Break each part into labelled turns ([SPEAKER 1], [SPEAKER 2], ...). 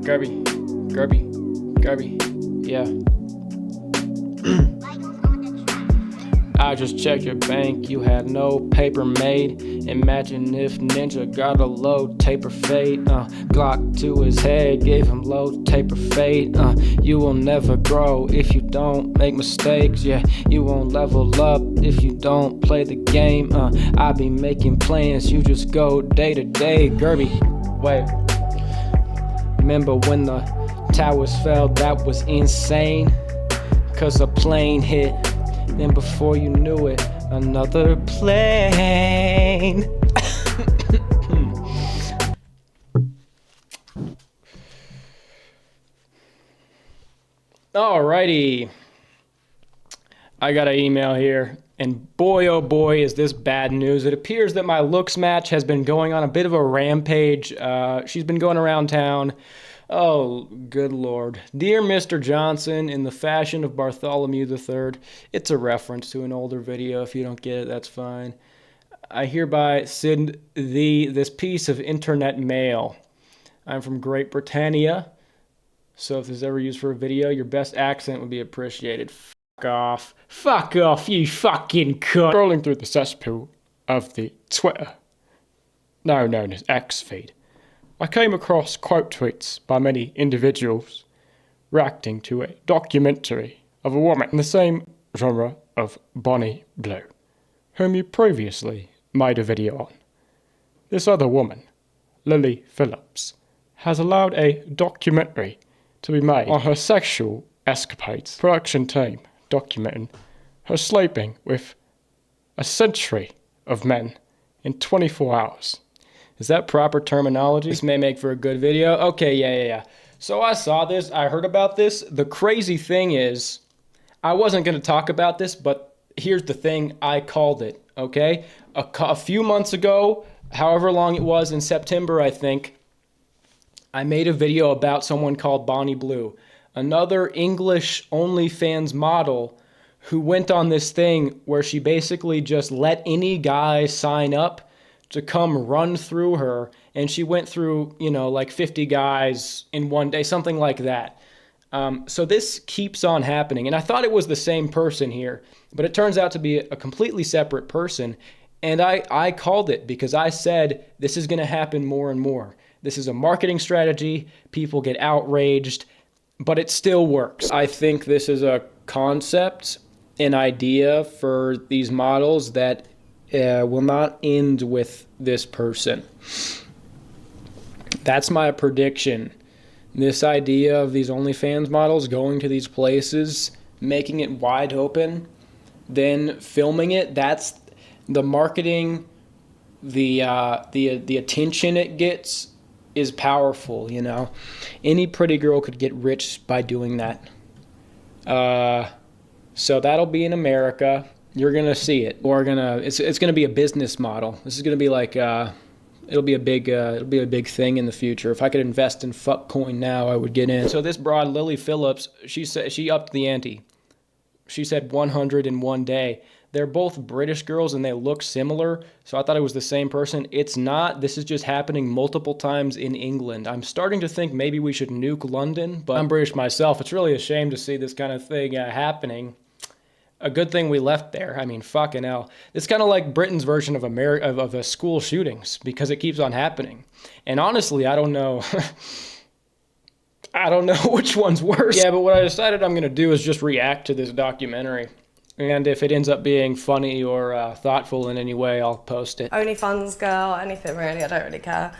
[SPEAKER 1] Gerby, yeah. I just checked your bank, you had no paper made. Imagine if Ninja got a low taper fade. Glock to his head, gave him low taper fade. You will never grow if you don't make mistakes. Yeah, you won't level up if you don't play the game. I be making plans, you just go day to day. Gerby, wait. Remember when the towers fell? That was insane. Cause a plane hit. Then before you knew it, another plane. Alrighty. I got an email here, and boy oh boy is this bad news. It appears that my looks match has been going on a bit of a rampage. She's been going around town. Oh, good Lord. Dear Mr. Johnson, in the fashion of Bartholomew III, it's a reference to an older video. If you don't get it, that's fine. I hereby send thee this piece of internet mail. I'm from Great Britannia, so if this is ever used for a video, your best accent would be appreciated. Fuck off. Fuck off, you fucking cunt. Scrolling through the cesspool of the Twitter, now known as X feed, I came across quote tweets by many individuals reacting to a documentary of a woman in the same genre of Bonnie Blue, whom you previously made a video on. This other woman, Lily Phillips, has allowed a documentary to be made on her sexual escapades. Production team documenting her sleeping with a century of men in 24 hours. Is that proper terminology? This may make for a good video. Okay, yeah. So I saw this, I heard about this. The crazy thing is, I wasn't gonna talk about this, but here's the thing, I called it, okay? A few months ago, however long it was, in September, I think, I made a video about someone called Bonnie Blue, another English Onlyfans model who went on this thing where she basically just let any guy sign up to come run through her, and she went through, like 50 guys in one day, something like that. So this keeps on happening, and I thought it was the same person here, but it turns out to be a completely separate person, and I called it because I said this is going to happen more and more. This is a marketing strategy, people get outraged, but it still works. I think this is a concept, an idea for these models that will not end with this person. That's my prediction. This idea of these OnlyFans models going to these places, making it wide open, then filming it, that's the marketing, the attention it gets is powerful, Any pretty girl could get rich by doing that. So that'll be in America. You're gonna see it. It's gonna be a business model. This is gonna be like it'll be a big thing in the future. If I could invest in fuckcoin now, I would get in. So this broad, Lily Phillips, she upped the ante. She said 100 in one day. They're both British girls and they look similar, so I thought it was the same person. It's not. This is just happening multiple times in England. I'm starting to think maybe we should nuke London, but I'm British myself. It's really a shame to see this kind of thing happening. A good thing we left there. I mean, fucking hell. It's kind of like Britain's version of of school shootings because it keeps on happening. And honestly, I don't know. I don't know which one's worse. Yeah, but what I decided I'm going to do is just react to this documentary. And if it ends up being funny or thoughtful in any way, I'll post it.
[SPEAKER 2] OnlyFans girl, anything really, I don't really care.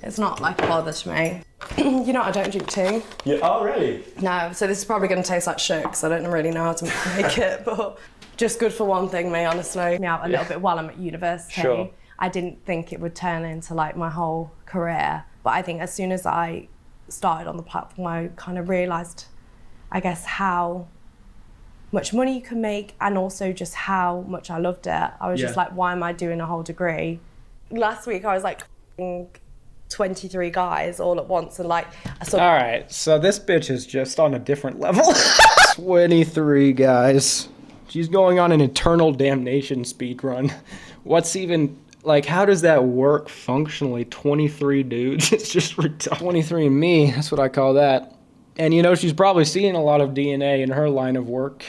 [SPEAKER 2] It's not like a bother to me. You know what, I don't drink tea.
[SPEAKER 1] Yeah. Oh, really?
[SPEAKER 2] No, so this is probably going to taste like shit because I don't really know how to make it, but just good for one thing, me, honestly. Me out a little bit while I'm at university.
[SPEAKER 1] Sure.
[SPEAKER 2] I didn't think it would turn into like my whole career, but I think as soon as I started on the platform, I kind of realised, I guess, how much money you can make and also just how much I loved it. I was just like, why am I doing a whole degree? Last week I was like 23 guys all at once and like I saw.
[SPEAKER 1] All right, so this bitch is just on a different level. 23 guys. She's going on an eternal damnation speed run. What's even Like, how does that work functionally? 23 dudes? It's just retarded. 23andMe, that's what I call that. And you know, she's probably seeing a lot of DNA in her line of work.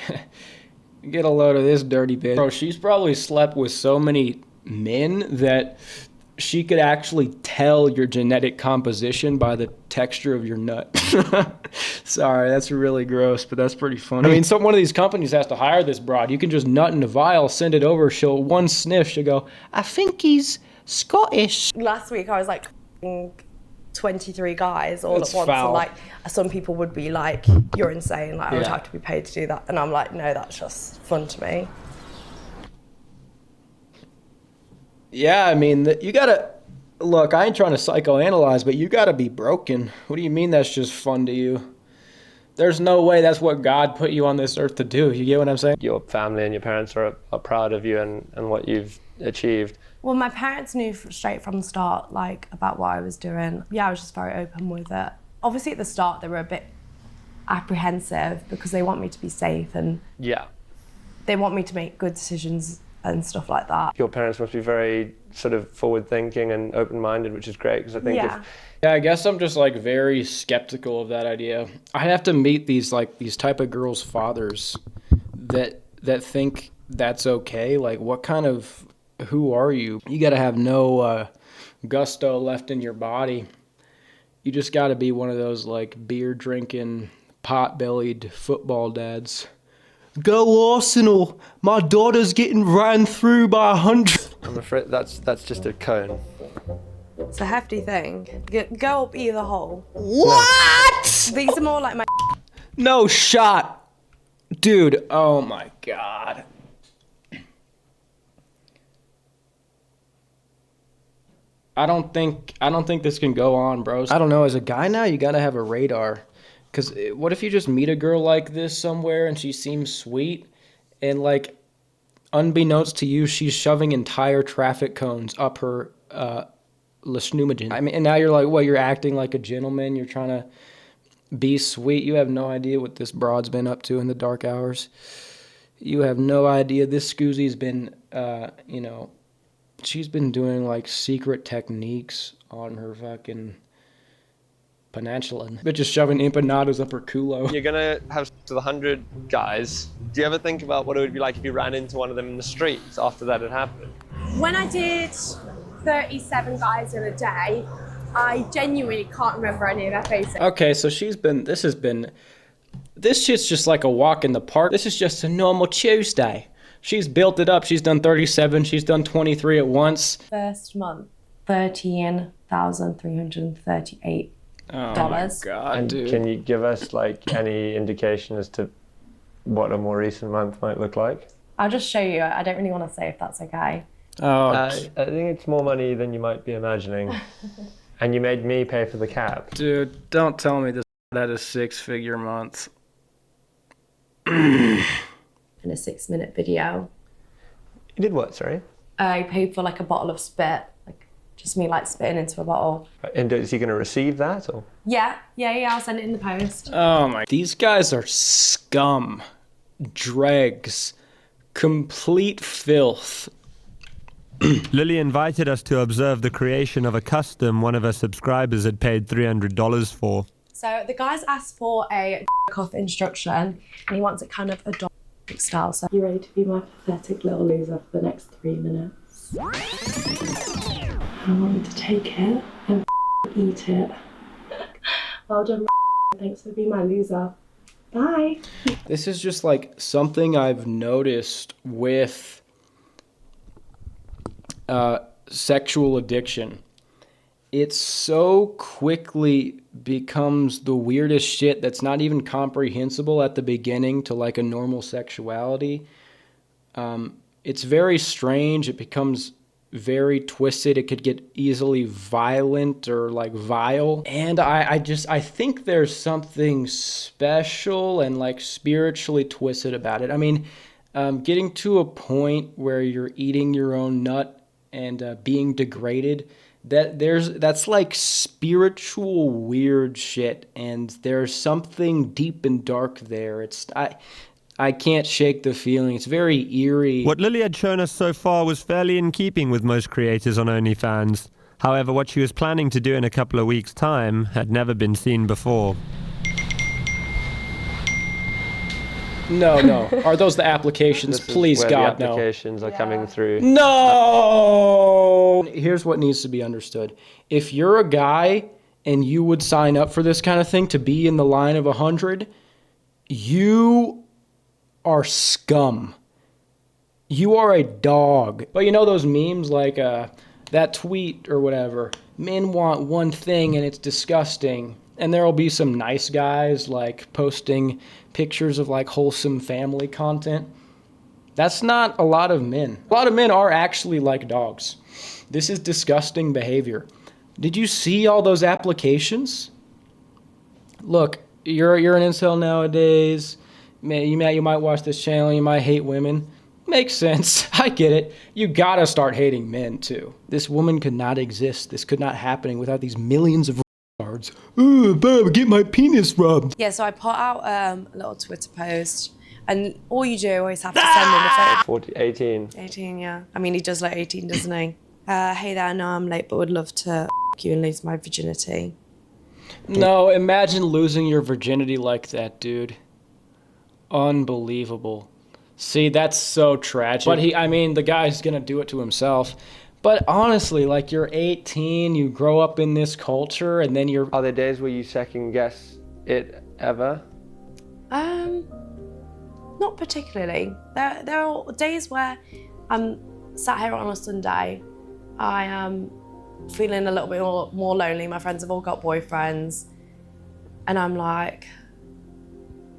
[SPEAKER 1] Get a load of this dirty bitch. Bro, she's probably slept with so many men that she could actually tell your genetic composition by the texture of your nut. Sorry, that's really gross, but that's pretty funny. I mean, one of these companies has to hire this broad. You can just nut in a vial, send it over, she'll one sniff, she'll go, I think he's Scottish.
[SPEAKER 2] Last week I was like 23 guys all
[SPEAKER 1] That's
[SPEAKER 2] at once,
[SPEAKER 1] foul.
[SPEAKER 2] and like some people would be like, you're insane, like I would have to be paid to do that, and I'm like, no, that's just fun to me.
[SPEAKER 1] Yeah, I mean, you gotta, look, I ain't trying to psychoanalyze, but you gotta be broken. What do you mean that's just fun to you? There's no way that's what God put you on this earth to do. You get what I'm saying?
[SPEAKER 3] Your family and your parents are proud of you and what you've achieved.
[SPEAKER 2] Well, my parents knew straight from the start, like, about what I was doing. Yeah, I was just very open with it. Obviously, at the start, they were a bit apprehensive because they want me to be safe and they want me to make good decisions and stuff like that.
[SPEAKER 3] Your parents must be very sort of forward-thinking and open-minded, which is great, because I think
[SPEAKER 1] Yeah, I guess I'm just like very skeptical of that idea. I have to meet these type of girls' fathers that think that's okay. Like, what kind of, who are you? You got to have no gusto left in your body. You just got to be one of those like beer drinking, pot-bellied football dads. Go Arsenal! My daughter's getting ran through by 100.
[SPEAKER 3] I'm afraid that's just a cone.
[SPEAKER 2] It's a hefty thing. Go up either hole.
[SPEAKER 1] What?
[SPEAKER 2] These are more like my...
[SPEAKER 1] No shot. Dude, oh my God. I don't think this can go on, bros. I don't know, as a guy now, you gotta have a radar. Because what if you just meet a girl like this somewhere and she seems sweet and, like, unbeknownst to you, she's shoving entire traffic cones up her lesnumagen. I mean, and now you're like, what, you're acting like a gentleman? You're trying to be sweet? You have no idea what this broad's been up to in the dark hours. You have no idea. This Scoozy's been, she's been doing, like, secret techniques on her fucking... peninsula. Bitch is shoving empanadas up her culo.
[SPEAKER 3] You're gonna have sex with 100 guys. Do you ever think about what it would be like if you ran into one of them in the streets after that had happened?
[SPEAKER 4] When I did 37 guys in a day, I genuinely can't remember any of their faces.
[SPEAKER 1] Okay, so this shit's just like a walk in the park. This is just a normal Tuesday. She's built it up. She's done 37. She's done 23 at once.
[SPEAKER 2] First month, $13,338.
[SPEAKER 1] Oh my God,
[SPEAKER 3] and
[SPEAKER 1] dude.
[SPEAKER 3] can you give us like any indication as to what a more recent month might look like?
[SPEAKER 2] I'll just show you. I don't really want to say if that's okay.
[SPEAKER 3] I think it's more money than you might be imagining. And you made me pay for the cab.
[SPEAKER 1] Dude, don't tell me this had a 6-figure month.
[SPEAKER 2] In a 6-minute video.
[SPEAKER 3] You did what, sorry?
[SPEAKER 2] I paid for like a bottle of spit. Just me like spitting into a bottle.
[SPEAKER 3] And is he going to receive that? Or?
[SPEAKER 2] Yeah, I'll send it in the post.
[SPEAKER 1] Oh my. These guys are scum. Dregs. Complete filth.
[SPEAKER 5] Lily invited us to observe the creation of a custom one of her subscribers had paid $300 for.
[SPEAKER 2] So the guy's asked for a off instruction and he wants it kind of a dog style. So you ready to be my pathetic little loser for the next 3 minutes? I want you to take it and eat it. Well done, thanks for being my loser. Bye.
[SPEAKER 1] This is just like something I've noticed with sexual addiction. It so quickly becomes the weirdest shit that's not even comprehensible at the beginning to like a normal sexuality. It's very strange. It becomes very twisted. It could get easily violent or like vile. And I think there's something special and like spiritually twisted about it. I mean, getting to a point where you're eating your own nut and being degraded, that's like spiritual weird shit, and there's something deep and dark there. I can't shake the feeling. It's very eerie.
[SPEAKER 5] What Lily had shown us so far was fairly in keeping with most creators on OnlyFans. However, what she was planning to do in a couple of weeks' time had never been seen before.
[SPEAKER 1] No. Are those the applications?
[SPEAKER 3] This is
[SPEAKER 1] Please,
[SPEAKER 3] where
[SPEAKER 1] God,
[SPEAKER 3] the
[SPEAKER 1] no.
[SPEAKER 3] applications are coming through.
[SPEAKER 1] No! Here's what needs to be understood. If you're a guy and you would sign up for this kind of thing to be in the line of 100, you are scum. You are a dog. But you know those memes like that tweet or whatever? Men want one thing and it's disgusting. And there'll be some nice guys like posting pictures of like wholesome family content. That's not a lot of men. A lot of men are actually like dogs. This is disgusting behavior. Did you see all those applications? Look, you're an incel nowadays. You might watch this channel, you might hate women. Makes sense. I get it. You gotta start hating men too. This woman could not exist. This could not happen without these millions of cards. Ooh, Bob, get my penis rubbed.
[SPEAKER 2] Yeah, so I put out a little Twitter post, and all you do always have to send in a photo.
[SPEAKER 3] 18.
[SPEAKER 2] 18, yeah. I mean, he does look 18, doesn't he? Hey there, I know I'm late, but would love to you and lose my virginity.
[SPEAKER 1] No, imagine losing your virginity like that, dude. Unbelievable. See, that's so tragic. But the guy's gonna do it to himself. But honestly, like, you're 18, you grow up in this culture, and then you're...
[SPEAKER 3] Are there days where you second guess it ever?
[SPEAKER 2] Not particularly. There are days where I'm sat here on a Sunday, I am feeling a little bit more lonely. My friends have all got boyfriends, and I'm like,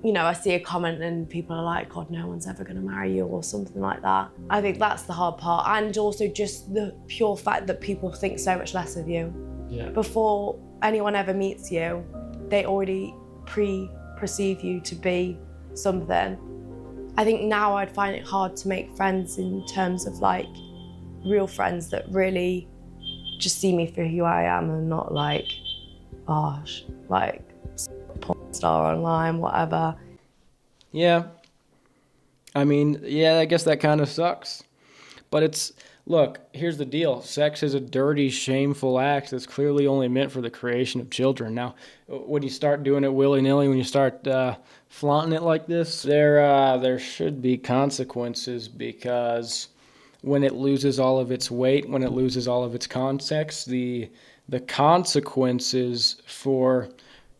[SPEAKER 2] I see a comment and people are like, God, no one's ever gonna marry you or something like that. I think that's the hard part. And also just the pure fact that people think so much less of you.
[SPEAKER 1] Yeah.
[SPEAKER 2] Before anyone ever meets you, they already perceive you to be something. I think now I'd find it hard to make friends in terms of like real friends that really just see me for who I am and not like, like porn star online, whatever.
[SPEAKER 1] Yeah. I guess that kind of sucks. But look, here's the deal. Sex is a dirty, shameful act that's clearly only meant for the creation of children. Now, when you start doing it willy-nilly, when you start flaunting it like this, there should be consequences, because when it loses all of its weight, when it loses all of its context, the consequences for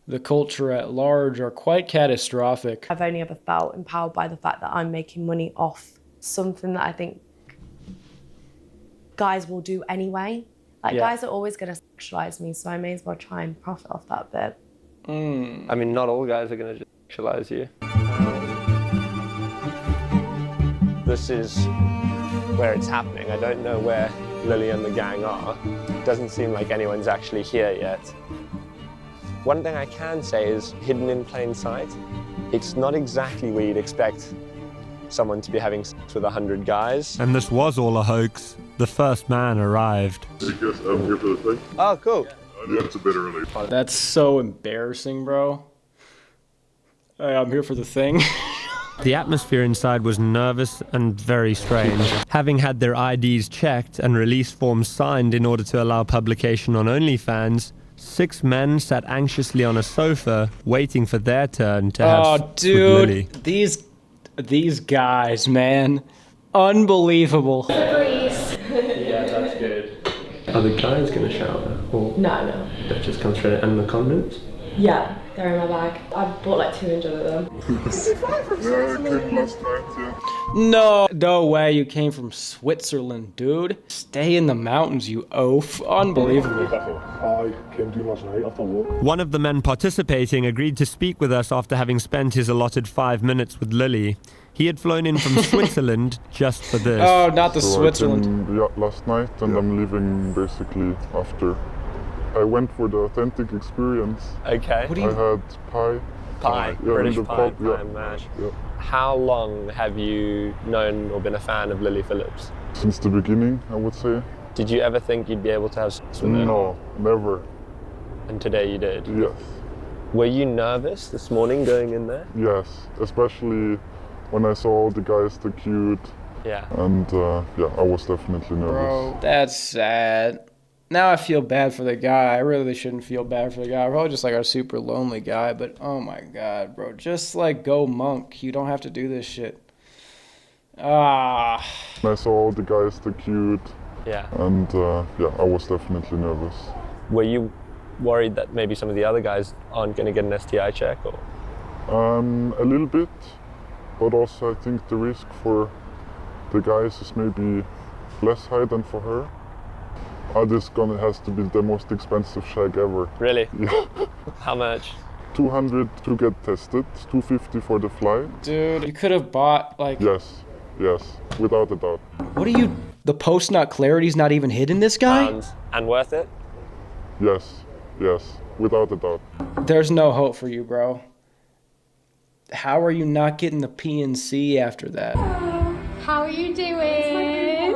[SPEAKER 1] the culture at large are quite catastrophic.
[SPEAKER 2] I've only ever felt empowered by the fact that I'm making money off something that I think guys will do anyway. Guys are always going to sexualize me, so I may as well try and profit off that bit.
[SPEAKER 3] Not all guys are going to sexualize you. This is where it's happening. I don't know where Lily and the gang are. It doesn't seem like anyone's actually here yet. One thing I can say is hidden in plain sight. It's not exactly where you'd expect someone to be having sex with 100 guys.
[SPEAKER 5] And this was all a hoax. The first man arrived.
[SPEAKER 6] I guess I'm here for the thing.
[SPEAKER 3] Oh, cool.
[SPEAKER 6] Yeah, it's a bit early.
[SPEAKER 1] That's so embarrassing, bro. Hey, I'm here for the thing.
[SPEAKER 5] The atmosphere inside was nervous and very strange. Having had their IDs checked and release forms signed in order to allow publication on OnlyFans, 6 men sat anxiously on a sofa, waiting for their turn to have sex with Lily.
[SPEAKER 1] These guys, man. Unbelievable.
[SPEAKER 3] Yeah, that's good.
[SPEAKER 7] Are the guys going to shower? Or
[SPEAKER 2] No.
[SPEAKER 7] they've just come straight and the condoms?
[SPEAKER 2] Yeah, they're in my bag. I bought like 200 of them.
[SPEAKER 6] Yeah, I came last night, yeah.
[SPEAKER 1] No way you came from Switzerland, dude. Stay in the mountains, you oaf. Unbelievable.
[SPEAKER 6] I came to last night after work.
[SPEAKER 5] One of the men participating agreed to speak with us after having spent his allotted 5 minutes with Lily. He had flown in from Switzerland just for this.
[SPEAKER 1] Oh, not the
[SPEAKER 6] So
[SPEAKER 1] Switzerland.
[SPEAKER 6] I came, last night, and I'm leaving basically after. I went for the authentic experience.
[SPEAKER 3] Okay.
[SPEAKER 1] What do
[SPEAKER 6] I
[SPEAKER 1] you...
[SPEAKER 6] had pie.
[SPEAKER 3] Pie,
[SPEAKER 6] Yeah,
[SPEAKER 3] British
[SPEAKER 6] in the
[SPEAKER 3] pie,
[SPEAKER 6] pub,
[SPEAKER 3] pie
[SPEAKER 6] yeah.
[SPEAKER 3] and mash.
[SPEAKER 6] Yeah.
[SPEAKER 3] How long have you known or been a fan of Lily Phillips?
[SPEAKER 6] Since the beginning, I would say.
[SPEAKER 3] Did you ever think you'd be able to have sex with her?
[SPEAKER 6] No, never.
[SPEAKER 3] And today you did?
[SPEAKER 6] Yes.
[SPEAKER 3] Were you nervous this morning going in there?
[SPEAKER 6] Yes, especially When I saw all the guys, they're cute.
[SPEAKER 3] Yeah.
[SPEAKER 6] And yeah, I was definitely nervous.
[SPEAKER 1] Bro, that's sad. Now I feel bad for the guy. I really shouldn't feel bad for the guy. Probably just like a super lonely guy, but oh my god, bro. Just like go monk. You don't have to do this shit. Ah.
[SPEAKER 6] When I saw all the guys, they're cute.
[SPEAKER 3] Yeah.
[SPEAKER 6] And yeah, I was definitely nervous.
[SPEAKER 3] Were you worried that maybe some of the other guys aren't going to get an STI check? Or?
[SPEAKER 6] A little bit, but also I think the risk for the guys is maybe less high than for her. This gonna has to be the most expensive shag ever.
[SPEAKER 3] Really?
[SPEAKER 6] Yeah.
[SPEAKER 3] How much?
[SPEAKER 6] 200 to get tested, 250 for the flight.
[SPEAKER 1] Dude, you could have bought like.
[SPEAKER 6] Yes, without a doubt.
[SPEAKER 1] What are you? The post-nut clarity's not even hitting this guy?
[SPEAKER 3] And worth it?
[SPEAKER 6] Yes, without a doubt.
[SPEAKER 1] There's no hope for you, bro. How are you not getting the PNC after that?
[SPEAKER 8] How are you doing?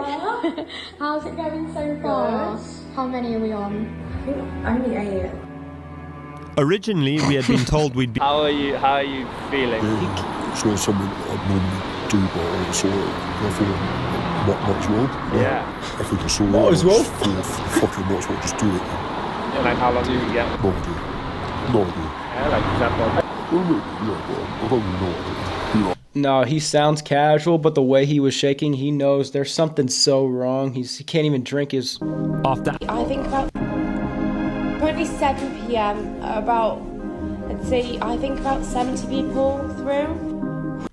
[SPEAKER 8] How's it going so far? How many are we on?
[SPEAKER 2] Only 8.
[SPEAKER 5] Originally, we had been told we'd be.
[SPEAKER 3] How are you feeling?
[SPEAKER 9] It's not something that I'd normally do, but I saw it. I thought, might as well.
[SPEAKER 3] Yeah.
[SPEAKER 9] I think I saw it.
[SPEAKER 1] Might as well.
[SPEAKER 9] Fucking might as well just do it.
[SPEAKER 3] And like how long do you get?
[SPEAKER 9] No idea.
[SPEAKER 3] Yeah, like is that long?
[SPEAKER 9] Well, maybe, yeah, but I don't really know.
[SPEAKER 1] No, he sounds casual, but the way he was shaking, he knows there's something so wrong. He can't even drink his.
[SPEAKER 5] After
[SPEAKER 2] I think about currently 7 p.m. About, I'd say, I think about 70 people through.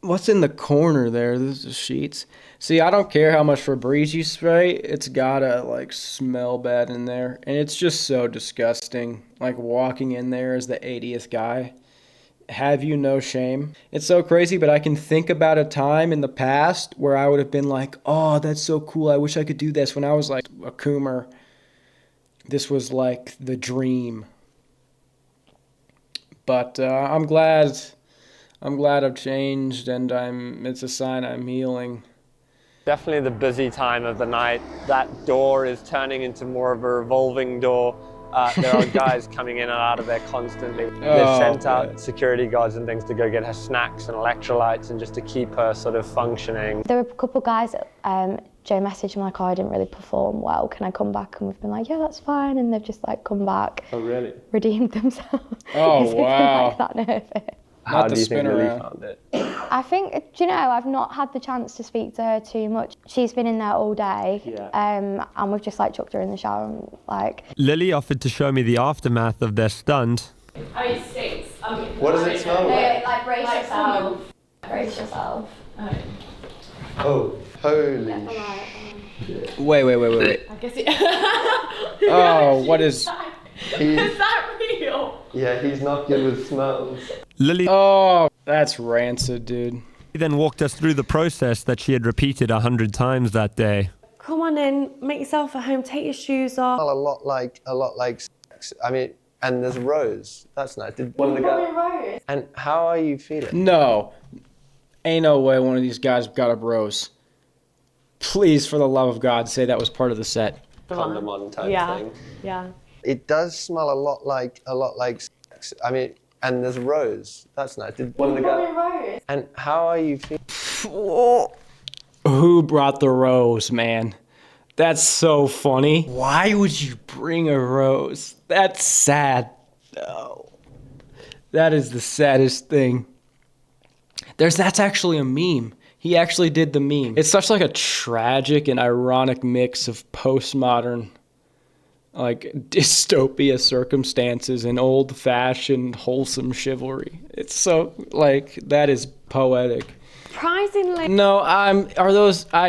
[SPEAKER 1] What's in the corner there? This is sheets. See, I don't care how much Febreze you spray. It's gotta like smell bad in there, and it's just so disgusting. Like walking in there as the 80th guy. Have you no shame? It's so crazy, but I can think about a time in the past where I would have been like, oh, that's so cool. I wish I could do this. When I was like a coomer, this was like the dream. But I'm glad I've changed, and it's a sign I'm healing.
[SPEAKER 3] Definitely the busy time of the night. That door is turning into more of a revolving door. There are guys coming in and out of there constantly. They've sent out security guards and things to go get her snacks and electrolytes and just to keep her sort of functioning.
[SPEAKER 8] There were a couple of guys, Joe messaged me like, oh, I didn't really perform well. Can I come back? And we've been like, yeah, that's fine. And they've just like come back.
[SPEAKER 3] Oh, really?
[SPEAKER 8] Redeemed themselves.
[SPEAKER 1] Oh, wow.
[SPEAKER 8] Like that nervous.
[SPEAKER 3] How do you think Lily found it?
[SPEAKER 8] I think, do you know, I've not had the chance to speak to her too much. She's been in there all day, and we've just like chucked her in the shower and like.
[SPEAKER 5] Lily offered to show me the aftermath of their stunt.
[SPEAKER 4] I mean, it stinks.
[SPEAKER 3] What does it smell like?
[SPEAKER 8] Like brace yourself. Brace yourself.
[SPEAKER 3] Oh, holy.
[SPEAKER 1] Wait.
[SPEAKER 4] I guess it.
[SPEAKER 1] Oh, what is...
[SPEAKER 4] Is that real?
[SPEAKER 3] Yeah, he's not good with smells.
[SPEAKER 5] Lily
[SPEAKER 1] Oh, that's rancid, dude.
[SPEAKER 5] then walked us through the process that she had repeated 100 times that day.
[SPEAKER 2] Come on in, make yourself at home, take your shoes off.
[SPEAKER 3] A lot like sex. I mean, and there's Rose. That's nice. Did one of the guys?
[SPEAKER 8] Rose.
[SPEAKER 3] And how are you feeling?
[SPEAKER 1] No. Ain't no way one of these guys got up Rose. Please, for the love of God, say that was part of the set.
[SPEAKER 3] Condom on type thing.
[SPEAKER 2] Yeah.
[SPEAKER 3] It does smell a lot like sex. I mean, and there's Rose. That's nice. Did one of the guys?
[SPEAKER 8] Rose.
[SPEAKER 3] And how are you feeling?
[SPEAKER 1] Who brought the rose, man? That's so funny. Why would you bring a rose? That's sad. No. That is the saddest thing. That's actually a meme. He actually did the meme. It's such like a tragic and ironic mix of postmodern, like dystopia circumstances and old-fashioned wholesome chivalry. It's so like that is poetic.
[SPEAKER 2] Surprisingly.
[SPEAKER 1] No, I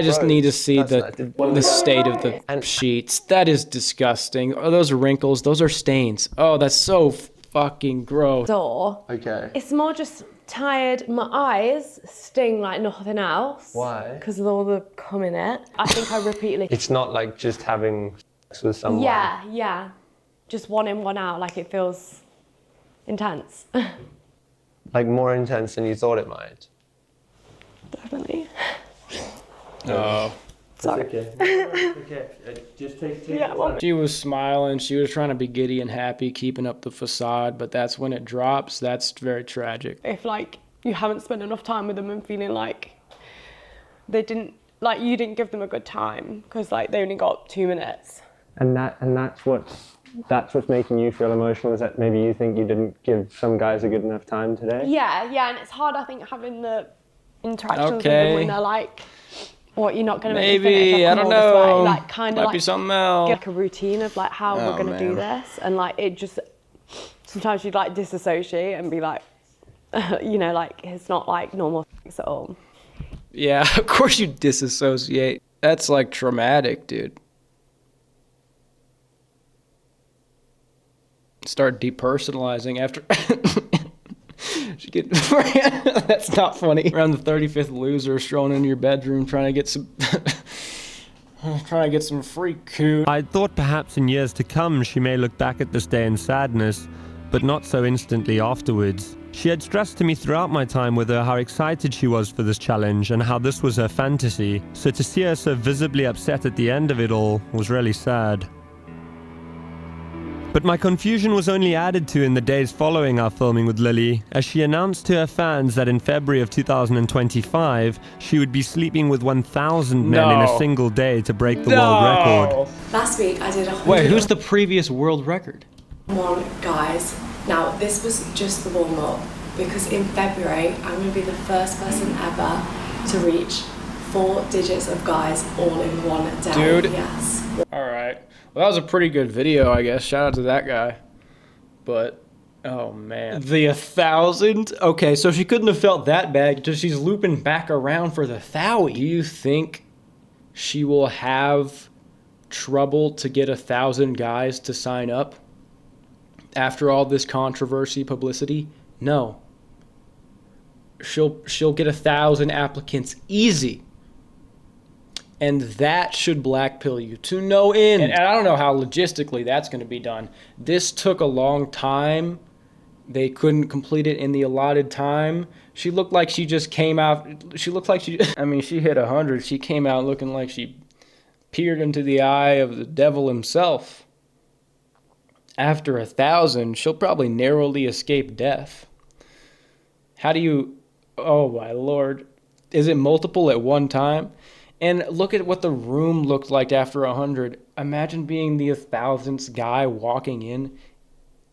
[SPEAKER 1] just
[SPEAKER 3] Rose,
[SPEAKER 1] need to see
[SPEAKER 3] that's
[SPEAKER 1] the state of the sheets. That is disgusting. Are those wrinkles? Those are stains. Oh, that's so fucking gross.
[SPEAKER 2] Door.
[SPEAKER 3] Okay.
[SPEAKER 2] It's more just tired. My eyes sting like nothing else.
[SPEAKER 3] Why?
[SPEAKER 2] Because of all the cum in it. I think I repeatedly.
[SPEAKER 3] It's not like just having sex with someone.
[SPEAKER 2] Yeah. Just one in, one out. Like it feels intense.
[SPEAKER 3] Like more intense than you thought it might.
[SPEAKER 2] Definitely.
[SPEAKER 1] Oh.
[SPEAKER 2] Sorry.
[SPEAKER 7] Okay. Okay. Just take
[SPEAKER 2] Yeah,
[SPEAKER 7] it.
[SPEAKER 1] She was smiling. She was trying to be giddy and happy, keeping up the facade. But that's when it drops. That's very tragic.
[SPEAKER 2] If like you haven't spent enough time with them and feeling like they didn't, like you didn't give them a good time because like they only got 2 minutes.
[SPEAKER 3] And that's what's making you feel emotional, is that maybe you think you didn't give some guys a good enough time today?
[SPEAKER 2] Yeah, and it's hard, I think, having the interactions with them
[SPEAKER 1] Okay.
[SPEAKER 2] when they're like, what, you're not going to make me
[SPEAKER 1] Maybe,
[SPEAKER 2] finish?
[SPEAKER 1] I
[SPEAKER 2] I've
[SPEAKER 1] don't
[SPEAKER 2] come all this way.
[SPEAKER 1] know.
[SPEAKER 2] Like, kind of
[SPEAKER 1] Might
[SPEAKER 2] like
[SPEAKER 1] be something else.
[SPEAKER 2] get like a routine of like how we're going to do this. And like, it just, sometimes you'd like disassociate and be like, you know, like it's not like normal things at all.
[SPEAKER 1] Yeah, of course you disassociate. That's like traumatic, dude. Start depersonalizing after she get that's not funny. Around the 35th loser strolling into your bedroom trying to get some free coon.
[SPEAKER 5] I thought perhaps in years to come she may look back at this day in sadness, but not so instantly afterwards. She had stressed to me throughout my time with her how excited she was for this challenge and how this was her fantasy, so to see her so visibly upset at the end of it all was really sad. But my confusion was only added to in the days following our filming with Lily, as she announced to her fans that in February of 2025, she would be sleeping with 1,000 men in a single day to break the world record.
[SPEAKER 2] Last week I did 100.
[SPEAKER 1] Wait, who's the previous world record?
[SPEAKER 2] Guys. Now this was just the warm up because in February I'm going to be the first person ever to reach 4 digits of guys all in one day.
[SPEAKER 1] Dude.
[SPEAKER 2] Yes.
[SPEAKER 1] All right. Well, that was a pretty good video, I guess. Shout out to that guy. But, oh man. The 1,000? Okay, so she couldn't have felt that bad because she's looping back around for the 1,000. Do you think she will have trouble to get 1,000 guys to sign up after all this controversy, publicity? No. She'll get 1,000 applicants easy. And that should blackpill you to no end. And I don't know how logistically that's going to be done. This took a long time. They couldn't complete it in the allotted time. She looked like she just came out. She looked like she, I mean, she hit 100. She came out looking like she peered into the eye of the devil himself. After 1,000, she'll probably narrowly escape death. How do you, oh my Lord. Is it multiple at one time? And look at what the room looked like after 100. Imagine being the 1,000th guy walking in.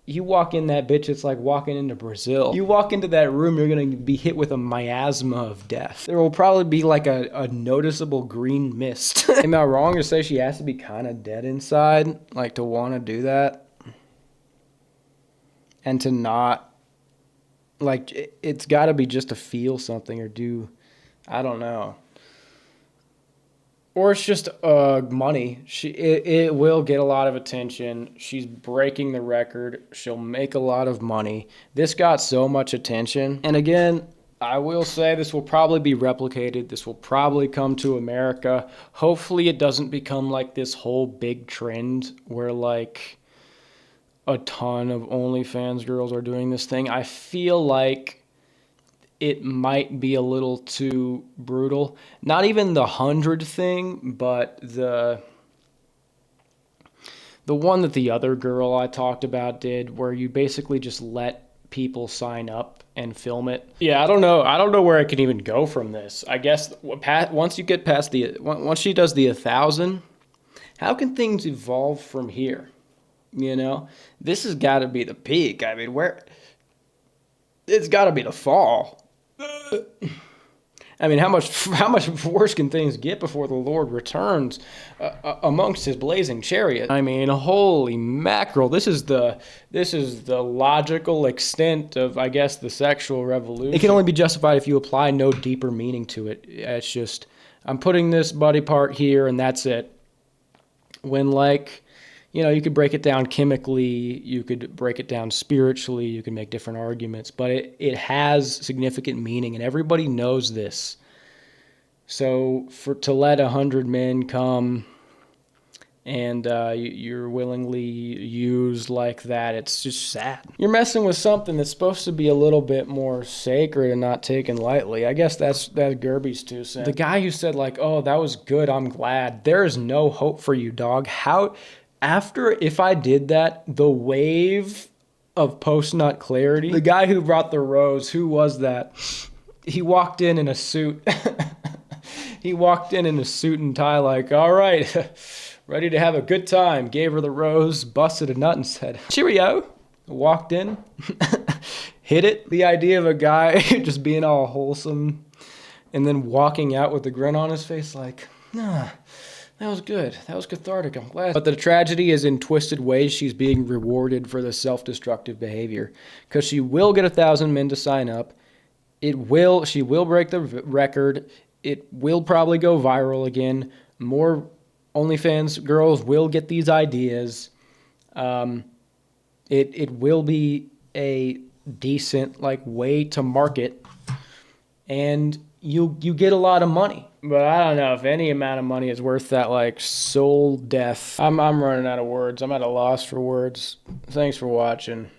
[SPEAKER 1] You walk in that bitch, it's like walking into Brazil. You walk into that room, you're going to be hit with a miasma of death. There will probably be like a noticeable green mist. Am I wrong to say she has to be kind of dead inside? Like to want to do that? And to not, like, it's got to be just to feel something or do, I don't know. Or it's just money. It will get a lot of attention. She's breaking the record. She'll make a lot of money. This got so much attention. And again, I will say this will probably be replicated. This will probably come to America. Hopefully it doesn't become like this whole big trend where like a ton of OnlyFans girls are doing this thing. I feel like it might be a little too brutal. Not even the 100 thing, but the one that the other girl I talked about did, where you basically just let people sign up and film it. Yeah, I don't know where I can even go from this. I guess once you get past once she does the 1,000, how can things evolve from here? You know, this has got to be the peak. I mean, it's got to be the fall. I mean, how much worse can things get before the Lord returns amongst his blazing chariot? I mean, holy mackerel! This is the logical extent of, I guess, the sexual revolution. It can only be justified if you apply no deeper meaning to it. It's just, I'm putting this body part here and that's it. When, like, you know, you could break it down chemically, you could break it down spiritually, you can make different arguments, but it has significant meaning, and everybody knows this. So to let 100 men come and you're willingly used like that. It's just sad. You're messing with something that's supposed to be a little bit more sacred and not taken lightly. I guess that's Gerby's 2 cents. The guy who said like, oh, that was good, I'm glad. There is no hope for you, dog. How, if I did that, the wave of post-nut clarity, the guy who brought the rose, who was that? He walked in a suit. He walked in a suit and tie like, all right, ready to have a good time. Gave her the rose, busted a nut and said, cheerio. Walked in, hit it. The idea of a guy just being all wholesome and then walking out with a grin on his face like, nah, that was good. That was cathartic. I'm glad. But the tragedy is in twisted ways she's being rewarded for the self-destructive behavior because she will get 1,000 men to sign up. She will break the record. It will probably go viral again. More OnlyFans girls will get these ideas. It will be a decent way to market, and you get a lot of money. But I don't know if any amount of money is worth that soul death. I'm running out of words. I'm at a loss for words. Thanks for watching.